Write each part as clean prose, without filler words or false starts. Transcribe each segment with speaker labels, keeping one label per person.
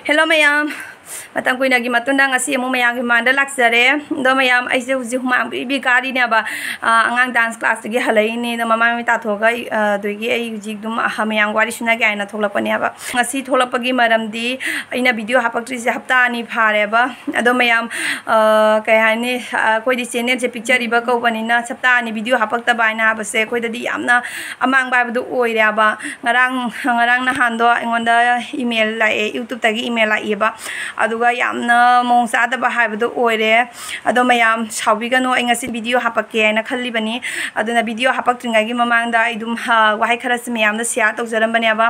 Speaker 1: Hello mayam matang kuina gi matunda ngasi amu mayam gi manda laksare do mayam aise huji humang bi gari ne ba angang dance class gi halai ni do mama mi ta thoga do gi ai huji dum hamayang wari suna gi aina thokla pani ba ngasi thokla pagi maram di aina video hapakri se hapta ni phare ba ado mayam kai hani koi di channel je picture ri ba ko pani na hapta ni video hapakta ba ina ba se koi da di yamna amang ba du oi ra ba ngarang na hando engonda email la YouTube tagi email la ba aduga yamna mongsa da ba haibdu oire ado mayam sawbigano engasi video hapake na khalli bani aduna video hapak tringa gi mamang da idum wahai kharas mayam da share tawjaram bani aba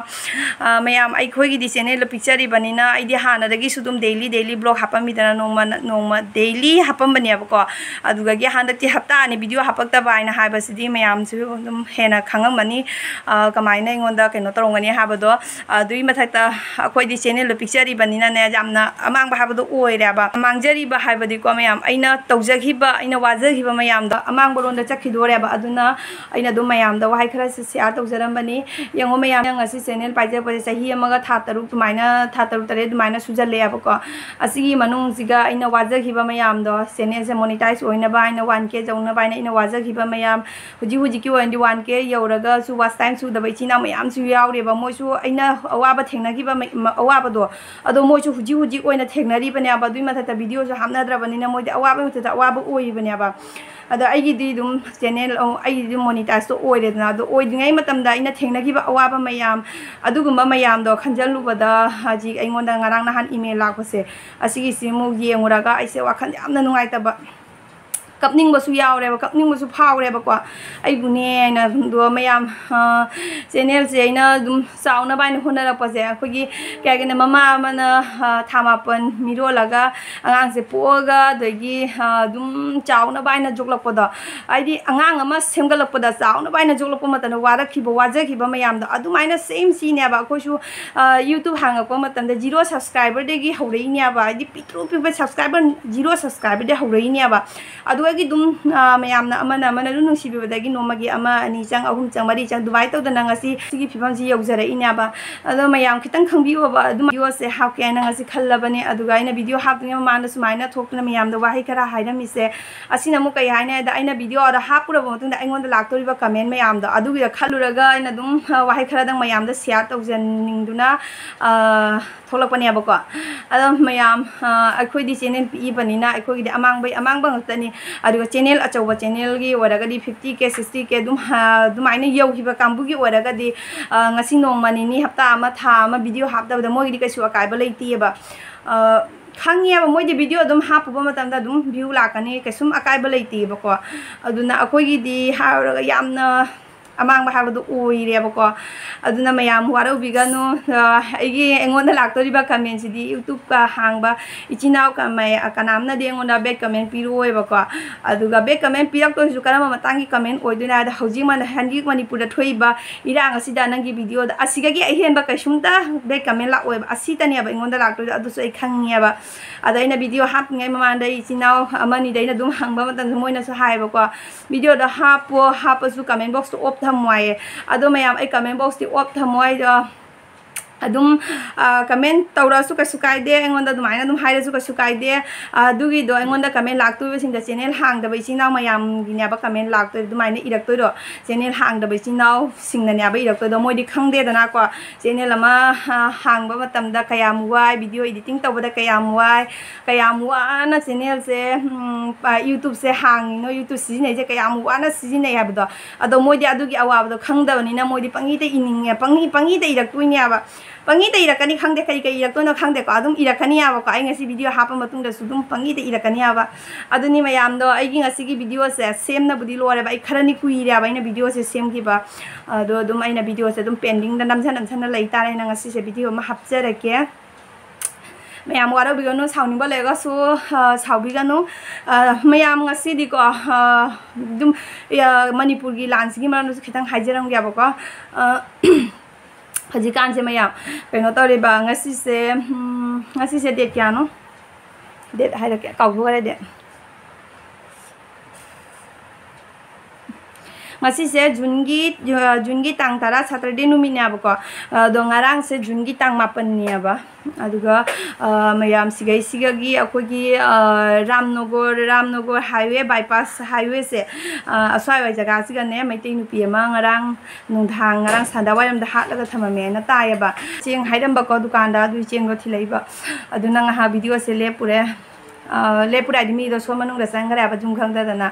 Speaker 1: mayam ai khoi gi di channel lo picture ri bani na idi hana da gi sudum daily blog hapam midana nongma daily hapam bani aba ko aduga gi handa ti hapta ni video hapak ta bai na haiba sidi mayam su dum hena khangam bani kamaina ingonda keno torongani habado adui mathakta khoi di channel lo picture ri bani na ne jamna amang ba habado oire ba amangjari ba habadi ko mayam aina tawjaghiba aina wajaghiba mayam da amang boron da chakhidore ba aduna aina do mayam da wahai khara se share tawjaram bani yango mayam ngasi channel paija pa sahi amaga tha taru tumaina tare tumaina sujalle ba ko asigi manung siga aina wajaghiba mayam do channel se monetize oina ba aina 1k jauna ba aina wajaghiba mayam huji ki 1k yauraga su watch time su da bai china mayam su yaure ba moisu aina awaba thengnagiba awaba do ado moisu huji oina thengnari bani aba dui matha video jo hamnadra bani na moide awaba matha awaba oi bani aba ada ai gi dum channel ai dum monetize to oi na do oi dingai matam da ina thengnagiba awaba mayam adugumba mayam do khanjalu bada haji aingonda ngarang nahan email lakose asigi simu yenguraga aise wakhan yamna nungai ta ba kapning basu yaure ba kapning basu phaure ba ko ai bune na do mayam channel se ina dum sauna bai na hona ra pa se ko gi kya ge na mama mana thamapan miro laga angang se poga do gi dum chauna bai na joklak pa da ai di angang ama semgalak pa da chauna bai na joklak pa mata na wara khiba waja khiba mayam da adu mai na same si ne ba ko su YouTube hanga ko matan da 0 subscriber de gi horei ne ba di pitru piba subscriber 0 subscriber de horei ne ba adu gi dum mayam na amana lu nung sibi badagi nomagi ama ani chang ahum chang mari chang dubai to da ngasi sigi phibam ji yaujara ina ba ado mayam khitang khangbi ba adu video se how can ngasi khallabani adu ga ina video hap dinga mana sumaina thokna mayam da wahi kara haina mi se asina mu kai haina da ina video da hapura ba tung da aingon da laktori ba comment mayam da adu gi khalluraga ina dum wahi kara dang mayam da share tawjan ningduna tholakpani ba ko ado mayam akhoi di channel pi bani na akhoi di amang bang tani aduga channel achawa channel gi waraga di 50k 60k dum aina yau hiba kambu gi waraga di ngasi nong mani ni hapta ama tha ama video hapta da moi di ka su akai ba leiti ba khangya ba moi di video dum hap ba matam da dum view lakani kasum akai ba leiti ba ko aduna akoi gi di haraga yamna amang ba habadu oire ba ko aduna mayam waro bigano igi engonda laktori ba comment sidi YouTube ka hangba ichinau ka may kanamna de engonda bet comment piroi ba ko aduga bet comment pirak to su karama matangi comment oiduna da hauji man handi manipur da thoi ba irang asida nangi video da asiga gi ahen ba kaisumta bet comment la oi ba asita ne ba engonda laktori adu so ai khangya ba ada ina video hap ngai mamanda ichinau amani da ina dum hangba matan moina su hai ba ko video da hap su comment box to op thamwai ado mayam ai comment box ti op thamwai da adum comment tawra su ka sukai de engonda dumaina dum haira su ka sukai de dugi do engonda comment laktu be singda channel hang da bai sinau mayam ginya ba comment laktu dumaina irak to do channel hang da bai sinau singna nya ba irak to do moi di khang de dana ko channel ama hang ba matam da kayam wai video editing taw da kayam wa na channel se YouTube se hang no YouTube sijine je kayam wa na sijine ha ba do ado moi di adugi awa ba do khang da ni na moi di pangi te ining pangi te irak tu nya ba pangi te irakani khangde kai irak to na khangde ko adum irakani aba ko ai ngasi video hapa matung da sudum pangi te irakani aba aduni mayam do ai ngasi gi video se same na budi lore ba ai kharani kuire aba ina video se same ki ba do dum ai na video se dum pending da namsan na lai tare na ngasi se video ma hapjara ke mayam waro bigano sauni ba lega so saubigano mayam ngasi di ko dum manipur gi lansi gi manu khitang haijaram gi aba ko Hajikan se mayam keno tore ba ngasi se date kya no date haira kya kau gare date से जून की तांग तरा Saturday नुमिनेबको दो ngarang से जून की तांग 8 नेबा अदुगा मयाम सिगै सिगगी अखोगी Ramnagar highway bypass highway से असवाय जगह सिगने मैतै नुपी अमा ngarang नुंधांग ngarang सादावायम दा हाटलगा थममे ना तायबा चेंग हाइरमबको दुकान दा दु चेंग गो थिलैबा अदुना nga वीडियो से लेपुरे आदमी दो सो मनुंग दा संगरा बा जुम खंगदना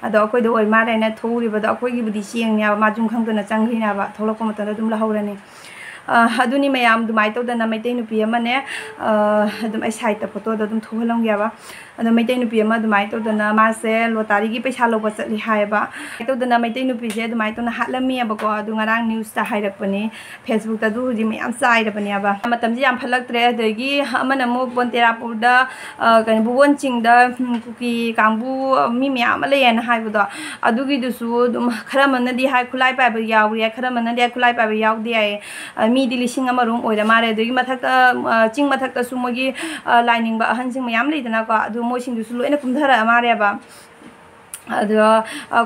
Speaker 1: अदो अखोय दो ओय मारेना थौरिबा दो अखोय गी बुदी चेंग या मा जुम खंगदना चंगरिना बा थौलको मतदा दुम लहौरनी अदुनी मयाम दुमाय तौदना मैतै नुपी अमने अदुम आई साइड फोटो दम थोहलम गयाबा अदो मैतै नुपी अमा दुमाय तौदना मासे लोतारी गी पैसा लोबा चली हायबा तौदना मैतै नुपी जे दुमाय तौना हालमी अबको अदु ngarang न्यूज़ ता हाइरकपनी फेसबुक ता दु हुजि मयाम चाइरबनी अबा मतम जी याम फलक्त्रे अदगी अमना मो बोन्तेरापुर दा कने बुवन चिंग दा कुकी कांगबू मी मयाम लेन हाइबदो अदुगी दुसु दुम खरा मनदी हाय खुलाय पाबा यावरि खरा मनदी खुलाय पाबा यावदि आय मी दिलिसिंग अमा रूम ओइरा मारे अदगी मथक चिंग मथक सु मोगी लाइनिंग बा अहन सिंग मयाम लेदना को अदु मोसिंग दुसु लोइना कुमधरा मारे बा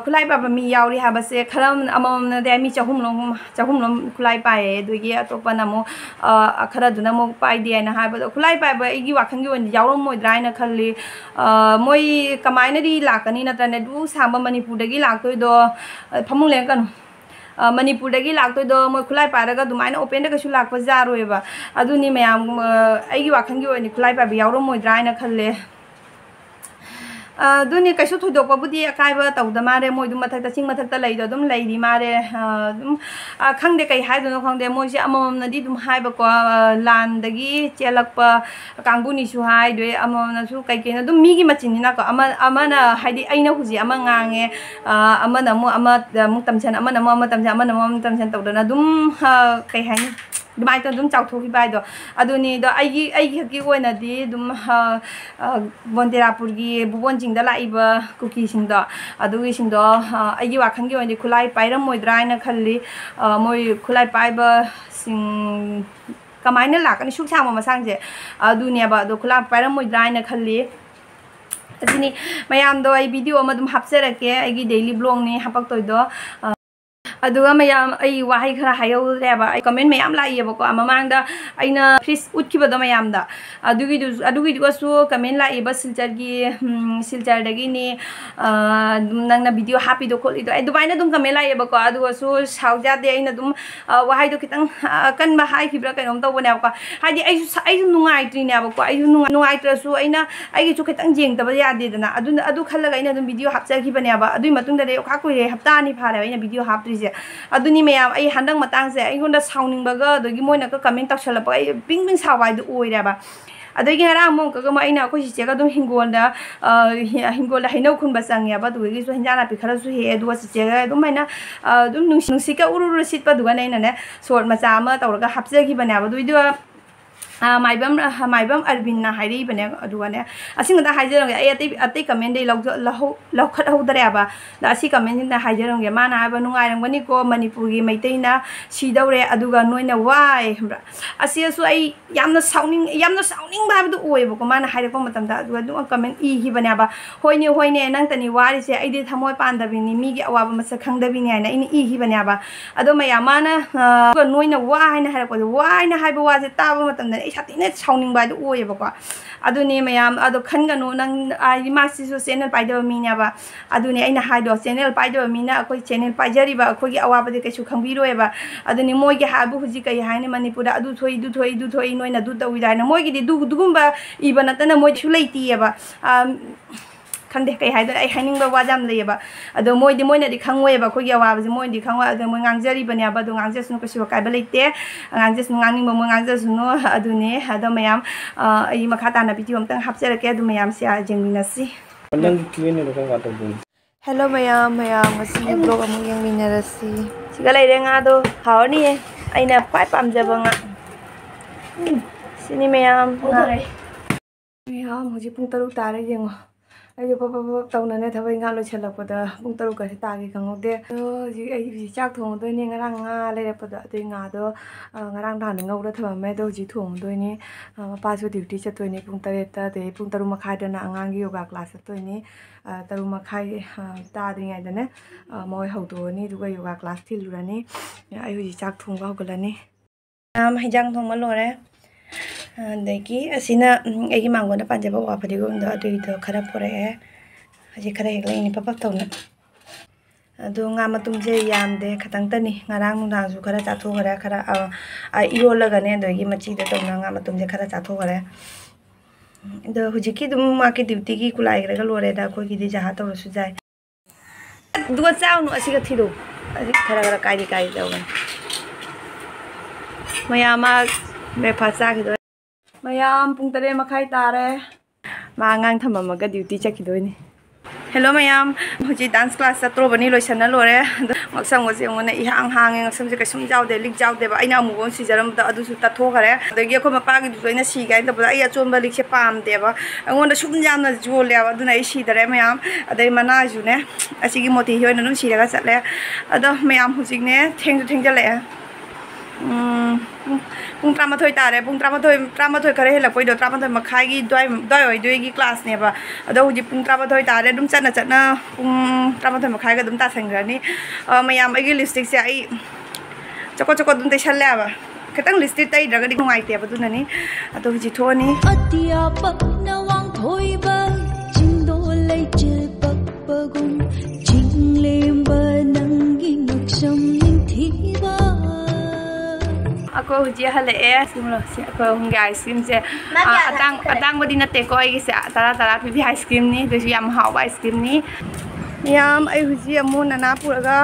Speaker 1: खुलाई पाबा मी यावरी हाबसे खरम अमम दे मी चहुम खुलाई पाए दुगी अतोपन अमो खरा दुना मो पाई दे ना हाबदो खुलाई पाबा इगी वाखंगी वन यावरम मोइद्राय ना खल्ली मोई कमायना दी लाकनी नतने दु सांबा मणिपुर दगी लाक्तोइदो फमुंग लेंकन मणिपुर दगी लाक्तोइदो मोई खुलाई पारगा दुमाइना ओपेन दगसु लाक्पा जारोयबा अदुनी मयाम आइगी वाखंगी वन खुलाई पाबा यावरम मोइद्राय ना खल्ले दुनी कैसु थोदोकबुदी अकायबा तौदा मारे मोइदु मथक्ता चिंग मथक्ता लैदो दुम लैदी मारे दुम खंगदे कै हाइदोनो खंगदे मोइसे अममनदी दुम हाइबको लानदगी चेलकपा कांगुनिसु हाइदोय अममनसु कैकेना दुम मीगी मचिनिना को अमना हाइदि अइना हुजि अमा ngange अमना मु अमा तमसन अमना मु तमसन अमना मु तमसन तौदना दुम कै हाइनि दुमाय तो दुम चाउथोकी बायदो अदुनी दो आइगी हकी ओइनादी दुम बोन्तेरापुर गी बुबोन चिंगदा लाइबा कुकी सिंगदो अदुगी सिंगदो आइगी वाखंगी ओइदि खुलाई पाइरम मोइद्रायना खल्ली मोइ खुलाई पाइबा सिंग कमायना लाकनि सुखसाम मसांगजे अदुनियाबा दो खुला पाइरम मोइद्रायना खल्ली अदिनी मयाम दो आई वीडियो अमा दुम हापसेरके आइगी डेली ब्लॉग नि हापक्तोइदो अदुगा मयाम आई वाहै खरा हायौरेबा आई कमेंट मयाम लाइयेबको ममांगदा आइना फ्रिज उठखिबदो मयामदा अदुगी दुसु कमेंट लाइयेबा सिलचरदगी नि नंगना वीडियो हापिदो खोलिदो आई दुबाइना दुम कमेंट लाइयेबको अदुगसु साउजादे आइना दुम वाहैदो खितंग कनबा हाइखिब्रा कैनोम तौबनेबको हाइदि आइसु नुंगाइत्रिनेबको आइसु नुंगाइत्रसु आइना आइगिसु खितंग जेंगतबा यादेदना अदु खल्लगा आइना दुम वीडियो हापचखिबनेबा अदुइ मतुंगदा दे ओखा कुइरे हप्तानि फारे आइना वीडियो हापत्रिजे अदुनी मयाम आई हंदंग मतंग से आइगोंदा साउनिंगबगा दगी मोइना का कमेंट तौसलप आई पिंग सावाइदो ओइराबा अदगी हरा मो का माइना अखोइ सिचेगा दुम हिंगोलदा हैनौ खुनबा चंगयाबा दुगी सु हिंजाना पिखरसु हे दुवा सिचेगा दुम माइना दुम नुंसिका उरुरु सिटपा दुगा नैना शॉर्ट मचा अमा तौरगा हापजेगी बनाबा दुइदो माइबम अरबिन हाइरी बने अदुगाने असिंगदा हाइजरंगे अतै कमेंट दे लौखत हौदरेबा दा असि कमेंट सिंदा हाइजरंगे माना हाबा नुंगाइरंगबनी को मणिपुर गी मैतैना सिदौरे अदुगा नोइना वाइ हमरा असिसु आई यामना साउनिंग बाबदु ओइबको माना हाइरको मतमदा अदुगा दु कमेंट इ हिबनेबा होइने नंगतनी वारिसे आइदि थमोय पांदबिनी मीगी अवाबा मसा खंगदबिनी हाइना इन इ हिबनेबा अदो मयामाना नोइना वाइना हाइरको वाइना हाइबा वाजे ताबा मतमदा साथीने साउनिंग बायदो ओइबको अदुनी मयाम अदो खनगनु नंग आई मासिसु चैनल पाइदो मीनाबा अदुनी आइना हाइदो चैनल पाइदो मीना अखोइ चैनल पाइजरिबा अखोइगी अवाबदे कैसु खंबिरोएबा अदुनी मोइगी हाबु हुजि कै हाइने मणिपुर अदु थोइ नोइना दु तौइदाइना मोइगी दुगुम्बा इबा नतना मोइसु लैतिएबा खंदे कै हाइदो आई हाइनिंगबा वाजाम लेबा अदो मोइना खंगोएबा खोगी अवाबजे मोइदि खंगो अदो मोइ ngangjariबनेबा दो ngangjasनु कसिबा काइबा लेते ngangjasनु nganingबा मोइ ngangjasनु अदुने अदो मयाम आई मखाताना भिडियो अमतंग हापसेरके अदु मयाम से जेंगमिनसि नंग क्लिन रोका गातबु हेलो मयाम ngasi ब्लॉग अमु येंगमिनरसि सिगा लेरे ngaदो हावनी आइना पाइ पामजबा nga सिनि मयाम मुझे पुंग 3 तारे जेंगो ꯑꯩꯁꯨ ꯄꯞ ꯇꯧꯅꯅꯦ ꯊꯕꯛ ꯏꯪꯈꯥꯡ ꯂꯣꯏꯁꯤꯜꯂꯛꯄꯗ ꯄꯨꯡ 6ꯀꯁꯦ ꯇꯥꯒꯦ ꯈꯪꯍꯧꯗꯦ ꯑꯗꯣ ꯍꯧꯖꯤꯛ ꯑꯩ ꯆꯥꯛ ꯊꯣꯡꯗꯣꯏꯅꯦ ꯉꯔꯥꯡ ꯉꯥ ꯂꯩꯔꯛꯄꯗꯣ ꯑꯗꯨꯏ ꯉꯥꯗꯣ ꯉꯔꯥꯡ ꯅꯍꯥꯟꯗ ꯉꯧꯔ ꯊꯝꯃꯝꯃꯦ ꯑꯗꯣ ꯍꯧꯖꯤꯛ ꯊꯣꯡꯗꯣꯏꯅꯤ ꯃꯄꯥꯁꯨ ꯗ꯭ꯌꯨꯇꯤ ꯆꯠꯇꯣꯏꯅꯤ ꯄꯨꯡ 8ꯇ ꯑꯗꯩ ꯄꯨꯡ 6 मखाꯏꯗꯅ ꯑꯉꯥꯡꯒꯤ ꯌꯣꯒꯥ ꯀ꯭ꯂꯥꯁ ꯆꯠꯇꯣꯏꯅꯤ 6 मखाꯏ ꯇꯥꯗ꯭ꯔꯤꯉꯩꯗꯅꯦ ꯃꯣꯏ ꯍꯧꯗꯣꯛꯑꯅꯤ ꯑꯗꯨꯒ ꯌꯣꯒꯥ ꯀ꯭ꯂꯥꯁ ꯊꯤꯜꯂꯨꯔꯅꯤ ꯑꯩ ꯍꯧꯖꯤꯛ ꯆꯥꯛ ꯊꯣꯡꯕ ꯍꯧꯒꯠꯂꯅꯤ ꯍꯩꯖꯥꯡ ꯊꯣꯡꯕ ꯂꯣꯏꯔꯦ ꯑꯗꯒꯤ ꯑꯁꯤꯅ ꯑꯩꯒꯤ ꯃꯥꯡꯒꯣꯟꯗ ꯄꯥꯟꯖꯕ ꯋꯥ ꯐꯗꯤꯒꯣꯝꯗꯣ ꯑꯗꯨꯒꯤꯗꯣ ꯈꯔ ꯄꯨꯔꯛꯑꯦ ꯍꯧꯖꯤꯛ ꯈꯔ ꯍꯦꯛꯂꯛꯏꯅꯤ ꯄꯞ ꯇꯧꯅ ꯑꯗꯣ ꯉꯥ ꯃꯇꯨꯝꯁꯦ ꯌꯥꯝꯗꯦ ꯈꯇꯪꯇꯅꯤ ꯉꯔꯥꯡ ꯅꯨꯡꯗꯥꯡꯁꯨ ꯈꯔ ꯆꯥꯊꯣꯛꯈ꯭ꯔꯦ ꯈꯔ ꯏꯔꯣꯜꯂꯒꯅꯦ ꯑꯗꯒꯤ ꯃꯆꯤꯗ ꯇꯧꯅ ꯉꯥ ꯃꯇꯨꯝꯁꯦ ꯈꯔ ꯆꯥꯊꯣꯛꯈ꯭ꯔꯦ ꯑꯗꯣ ꯍꯧꯖꯤꯛꯀꯤ ꯑꯗꯨꯝ ꯃꯥꯒꯤ ꯗ꯭ꯌꯨꯇꯤꯒꯤ ꯀꯨꯂꯥꯏꯈ꯭ꯔꯒ ꯂꯣꯏꯔꯦꯗ ꯑꯩꯈꯣꯏꯒꯤꯗꯤ ꯖꯍꯥ ꯇꯧꯔꯁꯨ ꯌꯥꯏ ꯑꯗꯨꯒ ꯆꯥꯎꯅꯨ ꯑꯁꯤꯒ ꯊꯤꯔꯣ ꯑꯁꯤ ꯈꯔ ꯀꯥꯏꯗꯤ ꯇꯧꯒꯅꯤ ꯃꯌꯥꯝ ꯕ꯭ꯔꯦꯛꯐꯥꯁ ꯆꯥꯈꯤꯗꯣꯏ ꯃꯌꯥꯝ ꯄꯨꯡ 8 मखाई ꯇꯥꯔꯦ ꯃꯥ ꯑꯉꯥꯡ ꯊꯝꯃꯝꯃꯒ ꯗ꯭ꯌꯨꯇꯤ ꯆꯠꯈꯤꯗꯣꯏꯅꯤ ꯍꯦꯜꯂꯣ ꯃꯌꯥꯝ ꯍꯧꯖꯤꯛ ꯗꯥꯟꯁ ꯀ꯭ꯂꯥꯁ ꯆꯠꯇ꯭ꯔꯣꯕꯅꯤ ꯂꯣꯏꯁꯟꯅ ꯂꯣꯏꯔꯦ ꯑꯗꯣ ꯉꯛꯁꯝꯒꯁꯦ ꯑꯩꯉꯣꯟꯗ ꯏꯍꯥꯡ ꯍꯥꯡꯉꯦ ꯉꯛꯁꯝꯁꯦ ꯀꯩꯁꯨꯝ ꯌꯥꯎꯗꯦ ꯂꯤꯛ ꯌꯥꯎꯗꯦꯕ ꯑꯩꯅ ꯑꯃꯨꯛ ꯁꯤꯖꯔꯝꯕꯗꯣ ꯑꯗꯨꯁꯨ ꯇꯠꯊꯣꯛꯈ꯭ꯔꯦ ꯑꯗꯒꯤ ꯑꯩꯈꯣꯏ ꯃꯄꯥꯒꯤꯗꯨꯁꯨ ꯑꯩꯅ ꯁꯤ ꯀꯥꯏꯅ ꯇꯧꯕꯗ ꯑꯩ ꯑꯆꯣꯟꯕ ꯂꯤꯛꯁꯦ ꯄꯥꯝꯗꯦꯕ ꯑꯩꯉꯣꯟꯗ ꯁꯨꯝ ꯌꯥꯝꯅ ꯌꯣꯜꯂꯦꯕ ꯑꯗꯨꯅ ꯑꯩ ꯁꯤꯗꯔꯦ ꯃꯌꯥꯝ ꯑꯗꯩ ꯃꯅꯥꯁꯨꯅꯦ ꯑꯁꯤꯒꯤ ꯃꯣꯇꯤꯁꯤ ꯑꯣꯏꯅ ꯑꯗꯨꯝ ꯁꯤꯔꯒ ꯆꯠꯂꯦ ꯑꯗꯣ ꯃꯌꯥꯝ ꯍꯧꯖꯤꯛꯅꯦ ꯊꯦꯡꯁꯨ ꯊꯦꯡꯖꯜꯂꯛꯑꯦ ꯄꯨꯡ 12 ꯇꯥꯔꯦ ꯄꯨꯡ 13 ꯈꯔ ꯍꯦꯜꯂꯛꯄꯩꯗꯣ 11 मखाꯏꯒꯤ ꯑꯣꯏꯗꯣꯏꯒꯤ ꯀ꯭ꯂꯥꯁꯅꯦꯕ ꯑꯗꯣ ꯍꯧꯖꯤꯛ ꯄꯨꯡ 12 ꯇꯥꯔꯦ ꯑꯗꯨꯝ ꯆꯠꯅ ꯄꯨꯡ 11 मखाꯏꯒ ꯑꯗꯨꯝ ꯇꯥꯁꯟꯈ꯭ꯔꯅꯤ ꯃꯌꯥꯝ ꯑꯩꯒꯤ ꯂꯤꯞꯁꯇꯤꯛꯁꯦ ꯑꯩ ꯆꯀꯣꯠ ꯑꯗꯨꯝ ꯇꯩꯁꯜꯂꯦꯕ ꯈꯤꯇꯪ ꯂꯤꯞꯁꯇꯤꯛ ꯇꯩꯗ꯭ꯔꯒꯗꯤ ꯅꯨꯡꯉꯥꯏꯇꯦꯕ ꯑꯗꯨꯅꯅꯤ ꯑꯗꯣ ꯍꯧꯖꯤꯛ ꯊꯣꯛꯑꯅꯤ ꯑꯇꯤꯌꯥ ꯄꯛꯅ ꯋꯥꯡꯊꯣꯏꯕ ꯆꯤꯡꯗꯣꯜ ꯂꯩꯆꯤꯜ ꯄꯛꯄꯒꯨꯝ ꯆꯤꯡꯂꯦꯝꯕ ꯅꯪꯒꯤ ꯉꯛꯁꯝ ꯅꯤꯡꯊꯤꯕ ꯑꯩꯈꯣꯏ ꯍꯧꯖꯤꯛ ꯍꯜꯂꯛꯑꯦ ꯑꯩꯈꯣꯏ ꯑꯍꯨꯝꯒꯤ ꯑꯥꯏꯁ ꯀ꯭ꯔꯤꯝꯁꯦ ꯑꯇꯥꯡꯕꯗꯤ ꯅꯠꯇꯦꯀꯣ ꯑꯩꯒꯤꯁꯦ 10 ꯄꯤꯕꯤ ꯑꯥꯏꯁ ꯀ꯭ꯔꯤꯝꯅꯤ ꯑꯗꯨꯁꯨ ꯌꯥꯝ ꯍꯥꯎꯕ ꯑꯥꯏꯁ ꯀ꯭ꯔꯤꯝꯅꯤ ꯃꯌꯥꯝ ꯑꯩ ꯍꯧꯖꯤꯛ ꯑꯃꯨꯛ ꯅꯅꯥ ꯄꯨꯔꯒ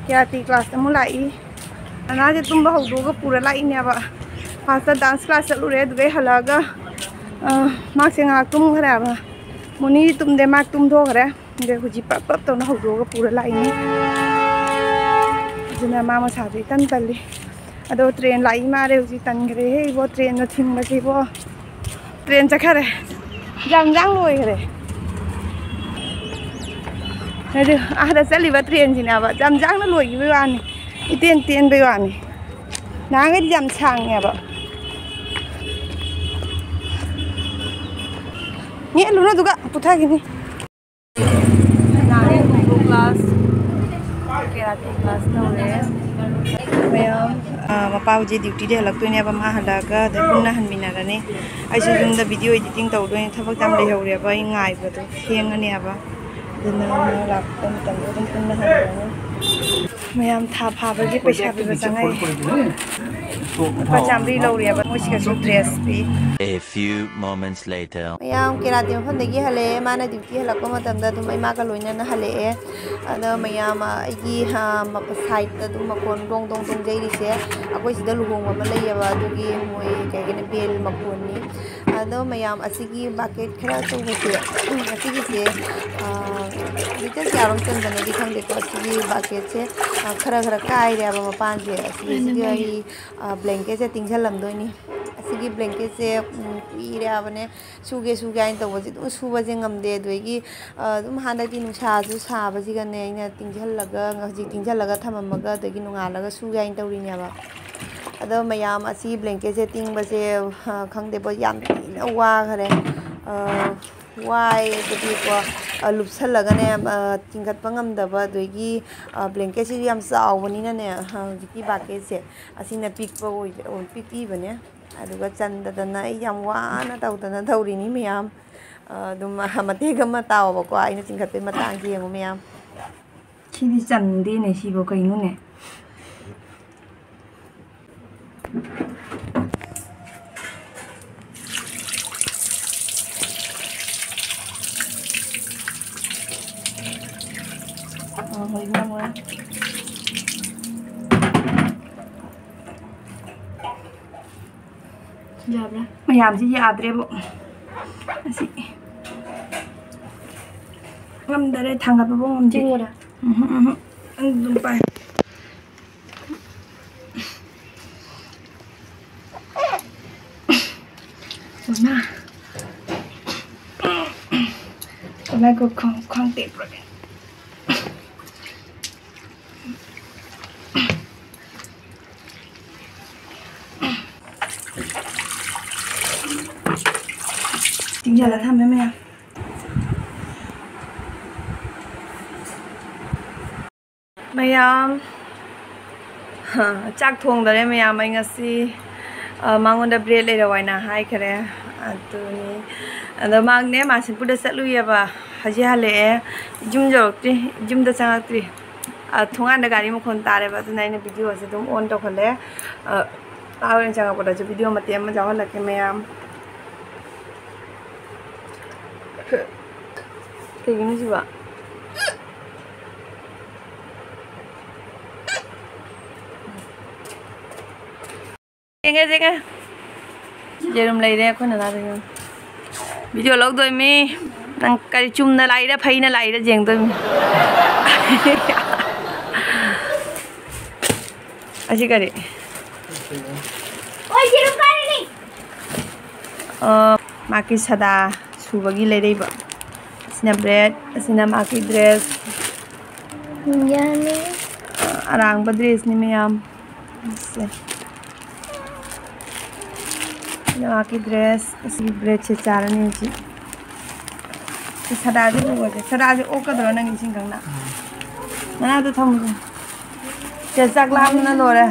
Speaker 1: ꯀꯦꯔꯥꯇꯤ ꯀ꯭ꯂꯥꯁ ꯑꯃꯨꯛ ꯂꯥꯛꯏ ꯅꯅꯥꯁꯦ ꯇꯨꯝꯕ ꯍꯧꯗꯣꯛꯑꯒ ꯄꯨꯔ ꯂꯥꯛꯏꯅꯦꯕ ꯐꯥꯔꯁꯇ ꯗꯥꯟꯁ ꯀ꯭ꯂꯥꯁ ꯆꯠꯂꯨꯔꯦ ꯑꯗꯨꯗꯩ ꯍꯜꯂꯛꯑꯒ ꯃꯥꯁꯦ ꯉꯥꯏꯍꯥꯛ ꯇꯨꯝꯈ꯭ꯔꯦꯕ ꯃꯣꯅꯤꯗꯤ ꯇꯨꯝꯗꯦ ꯃꯥ ꯇꯨꯝꯊꯣꯛꯈ꯭ꯔꯦ ꯑꯗꯩ ꯍꯧꯖꯤꯛ ꯄꯞ ꯇꯧꯅ ꯍꯧꯗꯣꯛꯑꯒ ꯄꯨꯔ ꯂꯥꯛꯏꯅꯤ ꯑꯗꯨꯅ ꯃꯥ ꯃꯁꯥꯁꯦ ꯏꯇꯟ ꯇꯜꯂꯤ ꯑꯗꯣ ꯇ꯭ꯔꯦꯟ ꯂꯥꯛꯏ ꯃꯥꯜꯂꯦ ꯍꯧꯖꯤꯛ ꯇꯟꯈ꯭ꯔꯦꯍꯦ ꯏꯕꯣ ꯇ꯭ꯔꯦꯟꯅ ꯊꯤꯟꯕꯁꯤꯕꯣ ꯇ꯭ꯔꯦꯟ ꯆꯠꯈꯔꯦ ꯌꯥꯡ ꯂꯣꯏꯈꯔꯦ ꯑꯗꯨ ꯑꯥꯗ ꯆꯠꯂꯤꯕ ꯇ꯭ꯔꯦꯟꯁꯤꯅꯦꯕ ꯌꯥꯡꯅ ꯂꯣꯏꯈꯤꯕꯩ ꯋꯥꯅꯤ ꯇꯦꯟꯕꯩ ꯋꯥꯅꯤ ꯅꯍꯥꯟꯒꯩꯗꯤ ꯌꯥꯝ ꯁꯥꯡꯉꯦꯕ ꯌꯦꯠꯂꯨꯅꯨ ꯑꯗꯨꯒ ꯄꯨꯊꯈꯤꯅꯤ ꯀ꯭ꯂꯥꯁ ꯀꯦꯔꯥꯇꯤ ꯀ꯭ꯂꯥꯁ ꯇꯧꯔꯦ ꯃꯌꯥꯝ ꯃꯄꯥ ꯍꯧꯖꯤꯛ ꯗ꯭ꯌꯨꯇꯤꯗ ꯍꯜꯂꯛꯇꯣꯏꯅꯦꯕ ꯃꯥ ꯍꯜꯂꯛꯑꯒ ꯑꯗꯩ ꯄꯨꯟꯅ ꯍꯟꯃꯤꯟꯅꯔꯅꯤ ꯑꯩꯁꯨ ꯌꯨꯝꯗ ꯚꯤꯗꯤꯑꯣ ꯏꯗꯤꯇꯤꯡ ꯇꯧꯗꯣꯏꯅꯤ ꯊꯕꯛ ꯌꯥꯝ ꯂꯩꯍꯧꯔꯦꯕ ꯑꯩ ꯉꯥꯏꯕꯗꯣ ꯊꯦꯡꯉꯅꯦꯕ ꯑꯗꯨꯅ ꯃꯥ ꯂꯥꯛꯄ ꯃꯇꯝꯗ ꯑꯗꯨꯝ ꯄꯨꯟꯅ ꯍꯟꯈ꯭ꯔꯅꯤ ꯃꯌꯥꯝ ꯊꯥ ꯐꯥꯕꯒꯤ ꯄꯩꯁꯥ ꯄꯤꯕ ꯆꯪꯉꯛꯏ ꯂꯨꯄꯥ 100 ꯂꯧꯔꯦꯕ ꯃꯣꯏꯁꯤꯒꯁꯨ ꯗ꯭ꯔꯦꯁ ꯄꯤ
Speaker 2: A few moments later.
Speaker 1: ꯃꯌꯥꯝ ꯀꯦꯔꯥꯇꯤ ꯃꯐꯝꯗꯒꯤ ꯍꯜꯂꯛꯑꯦ ꯃꯥꯅ ꯗ꯭ꯌꯨꯇꯤ ꯍꯜꯂꯛꯄ ꯃꯇꯝꯗ ꯑꯗꯨꯝ ꯑꯩ ꯃꯥꯒ ꯂꯣꯏꯅꯅ ꯍꯜꯂꯛꯑꯦ ꯑꯗ ꯃꯌꯥꯝ ꯑꯩꯒꯤ ꯁꯥꯏꯗꯇ ꯑꯗꯨꯝ ꯃꯈꯣꯟ ꯗꯣꯡ ꯌꯩꯔꯤꯁꯦ ꯑꯩꯈꯣꯏ ꯁꯤꯗ ꯂꯨꯍꯣꯡꯕ ꯑꯃ ꯂꯩꯌꯦꯕ ꯑꯗꯨꯒꯤ ꯃꯣꯏ ꯀꯩꯒꯤꯅꯣ ꯕꯦꯜ ꯃꯈꯣꯟꯅꯤ ꯑꯗꯣ ꯃꯌꯥꯝ ꯑꯁꯤꯒꯤ ꯕꯥꯀꯦꯠ ꯈꯔ ꯑꯆꯧꯕꯁꯦ ꯑꯁꯤꯒꯤꯁꯦ ꯂꯤꯇꯔ ꯀꯌꯥꯔꯣꯝ ꯆꯟꯕꯅꯣꯗꯤ ꯈꯪꯗꯦꯀꯣ ꯑꯁꯤꯒꯤ ꯕꯥꯀꯦꯠꯁꯦ ꯈꯔ ꯀꯥꯏꯔꯦꯕ ꯃꯄꯥꯟꯁꯦ ꯑꯁꯤꯒ ꯑꯩ ꯕ꯭ꯂꯦꯡꯀꯦꯠꯁꯦ ꯇꯤꯡꯁꯜꯂꯝꯗꯣꯏꯅꯤ ꯑꯁꯤꯒꯤ ꯕ꯭ꯂꯦꯡꯀꯦꯠꯁꯦ ꯀꯨꯏꯔꯦ ꯍꯥꯏꯕꯅꯦ ꯁꯨꯒꯦ ꯍꯥꯏꯅ ꯇꯧꯕꯁꯦ ꯑꯗꯨꯝ ꯁꯨꯕꯁꯦ ꯉꯝꯗꯦ ꯑꯗꯒꯤ ꯑꯗꯨꯝ ꯍꯟꯗꯛꯇꯤ ꯅꯨꯡꯁꯥꯁꯨ ꯁꯥꯕꯁꯤꯒꯅꯦ ꯑꯩꯅ ꯍꯧꯖꯤꯛ ꯇꯤꯡꯁꯤꯜꯂꯒ ꯊꯝꯃꯝꯃꯒ ꯑꯗꯒꯤ ꯅꯣꯡꯉꯥꯜꯂꯒ ꯁꯨꯒꯦ ꯍꯥꯏꯅ ꯇꯧꯔꯤꯅꯦꯕ ꯑꯗꯣ ꯃꯌꯥꯝ ꯑꯁꯤ ꯕ꯭ꯂꯦꯡꯀꯦꯠꯁꯦ ꯇꯤꯡꯕꯁꯦ ꯈꯪꯗꯦꯕ ꯌꯥꯝ ꯊꯤꯅ ꯋꯥꯈꯔꯦ ꯋꯥꯏꯕꯗꯤꯀꯣ ꯂꯨꯞꯁꯜꯂꯒꯅꯦ ꯆꯤꯡꯈꯠꯄ ꯉꯝꯗꯕ ꯑꯗꯒꯤ ꯕ꯭ꯂꯦꯡꯀꯦꯠꯁꯤꯁꯨ ꯌꯥꯝ ꯆꯥꯎꯕꯅꯤꯅꯅꯦ ꯍꯧꯖꯤꯛꯀꯤ ꯕꯥꯀꯦꯠꯁꯦ ꯑꯁꯤꯅ ꯄꯤꯛꯏꯕꯅꯦ ꯑꯗꯨꯒ ꯆꯟꯗꯗꯅ ꯑꯩ ꯌꯥꯝ ꯋꯥꯅ ꯇꯧꯗꯅ ꯇꯧꯔꯤꯅꯤ ꯃꯌꯥꯝ ꯑꯗꯨꯝ ꯃꯇꯦꯛ ꯑꯃ ꯇꯥꯎꯕꯀꯣ ꯑꯩꯅ ꯆꯤꯡꯈꯠꯄꯩ ꯃꯇꯥꯡꯁꯦ ꯌꯦꯡꯉꯨ ꯃꯌꯥꯝ ꯁꯤꯗꯤ ꯆꯟꯗꯦꯅꯦ ꯁꯤꯕꯣ ꯀꯩꯅꯣꯅꯦ ꯌꯥꯕ꯭ꯔꯥ ꯃꯌꯥꯝꯁꯤ ꯌꯥꯗ꯭ꯔꯦꯕ ꯑꯁꯤ ꯉꯝꯗꯔꯦ ꯊꯥꯡꯒꯠꯄꯕꯨ ꯉꯝꯗꯦ ꯑꯗꯨꯝ ꯄꯥꯏ lại có không tệ rồi chính giờ là thăm với mẹ mày chắc thùng đấy mày mày ngasi mangon da bread lấy rồi na hai cái này tụi này mang nè mà xin phụ set lui ba haji hale zoom rồi đi zoom đó sang đi thùng ăn được cái mà con ta đấy ba tụi này nó video sẽ tụi on đâu phải lẽ tao lên sang cái đó video mà tiêm mà giáo là cái mày cái gì vậy Nghe giờ làm lấy đây con nào rồi video lâu rồi mi đang cái chum nó lấy đó phay nó lấy đó dừng tôi asyik kali oi sirup kali ni maki sada subagi lấy đây ba sina bread sina maki dress yani arang dress ni mayam maki dress isi bread che charani ji sada ji lo je sada ji o ka dro nang ising kang na na to tham ko che sak lam na lo re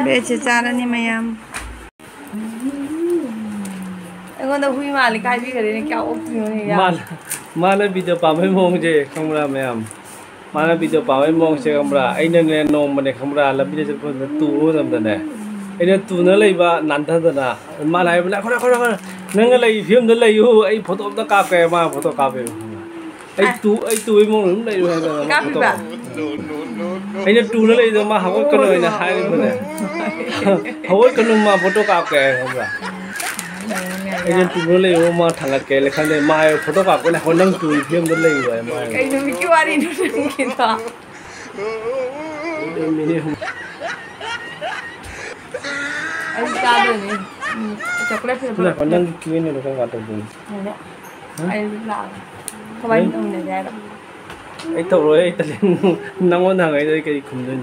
Speaker 1: bread che charani mayam एगो तो हुई माली काय भी करे ने क्या OP होने यार
Speaker 3: माला वीडियो पावे मोंग जे खमरा मैम माला वीडियो पावे मोंग से खमरा आइने ने नोम मने खमरा लबी जे को तू हो समदने आइने तू न लैबा नानथदना माला हाइबला खरा खरा खरा नंग लै फिल्म द लैयो आई फोटो द काप के मा फोटो कापे आई तू मोंग न लै है फोटो आइने तू न लै द मा हाव कनो ने हाइ बने हाव कनो मा फोटो काप के खमरा Ayen tu boleh rumah tangga kele kan deh mai foto kap kena honang tu film boleh juga mai.
Speaker 1: Kayak itu mikir hari itu kita.
Speaker 3: Ini.
Speaker 1: Ayo kado ni, coklat film.
Speaker 3: Nah honang kini ni bukan kata pun.
Speaker 1: Ayo lah, kau bayi tu ni jadi.
Speaker 3: Ayo tahu rồi, ayo tadi nangon nangai dari kiri kumden.